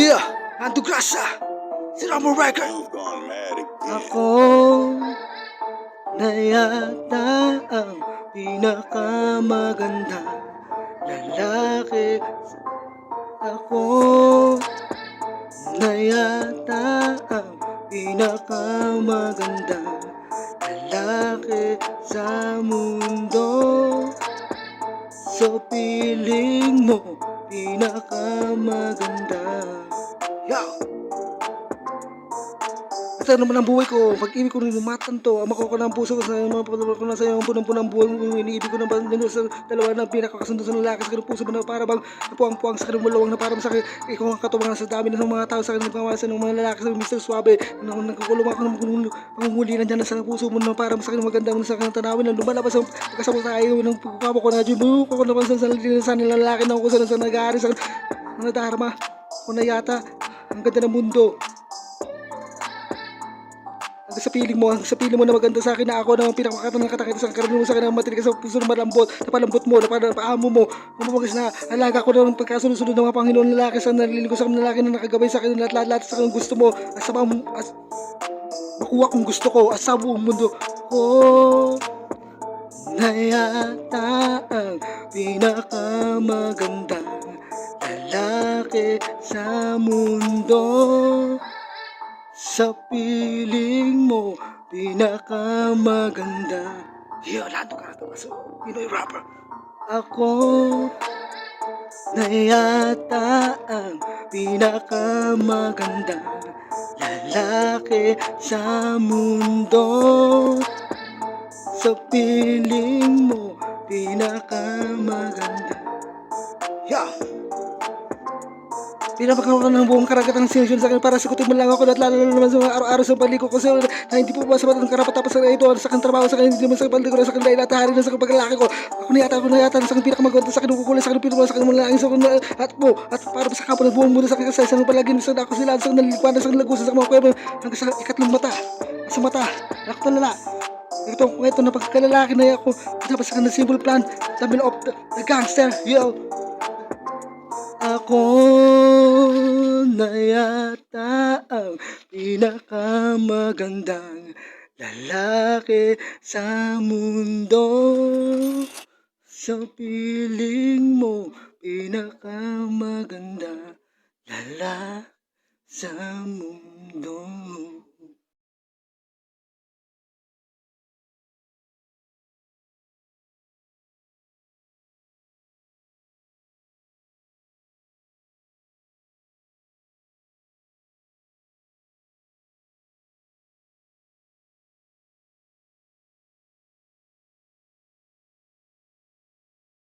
Yeah, Ando Grasa, si Ramo Record. Ako na yata ang pinakamaganda lalaki. Ako na yata ang pinakamaganda lalaki sa mundo. Sa piling mo, pinakamaganda. Yo! Ito naman ang buhay ko, pag-ibig ko rin lumatan to. Ama ko ng puso ko sa mga pagkakas ko na sa iyo. Ang punang-punang buhay mo, iniibig ko na ba sa dalawa na pinakakasundo sa lalaki sa kanong puso mo na para bang napuang-puang sa kanong malawang na parang sa akin. Ikaw ang katubangan sa dami ng mga tao sa kanong nagmamasa ng mga lalaki sa Mr. Suave. Nagkukulong ako ng pangunghuli na dyan sa puso mo na parang sa kanong maganda mo sa kanong tanawin na lumalabas ang pagkasama tayo ng pagkakamo ko na dyan. Ko naman sa nilalaki na ako sa nag-aari sa nadarama. Ako na yata ang ganda ng mundo. Sa piling mo na maganda sa akin na ako na ang pinakamakatan ng katakita sa karamihan mo sa akin na matinig sa puso na malambot, na palambot mo, na paamo mo, umagas na alaga ko na ng pagkasunod-sunod ng mga Panginoon lalaki sa naliligo sa mga lalaki na nakagabay sa akin ng lahat-lahat sa kanyang gusto mo, at sa makuha kong gusto ko at sa buong mundo ko na yata ang pinakamagandang lalaki sa mundo. Sa piling mo, pinakamaganda. Ando Grasa, Pinoy rapper. Ako na yata ang pinakamaganda lalaki sa mundo. Sa piling mo, pinakamaganda. Yeah! Pinapakawa ng buong karagatan ng sinusyon sa akin para sagutin mo lang ako at lalo naman sa mga araw-araw sa paliko ko na hindi po ba sapat ang karapat-dapat sa ito sa aking trabaho sa akin hindi naman sa paliko na sa akin dahil at hari na sa paglalaki ko ako na yata sa aking pinakamaganda sa akin kukulan sa akin pinagawa sa akin mula sa akin at po at para sa kapwa ng buong mundo sa akin sa isang palagin sa ako sila sa nalilikuan sa akin lagusan sa mga kwebo hanggang sa ikatlong mata sa mata ako talala ito na pagkalalaki na ako dapat sa akin na simple plan sabi of the gangster yo. Ako na yata ang pinakamagandang lalaki sa mundo. Sa piling mo, pinakamaganda lalaki sa mundo.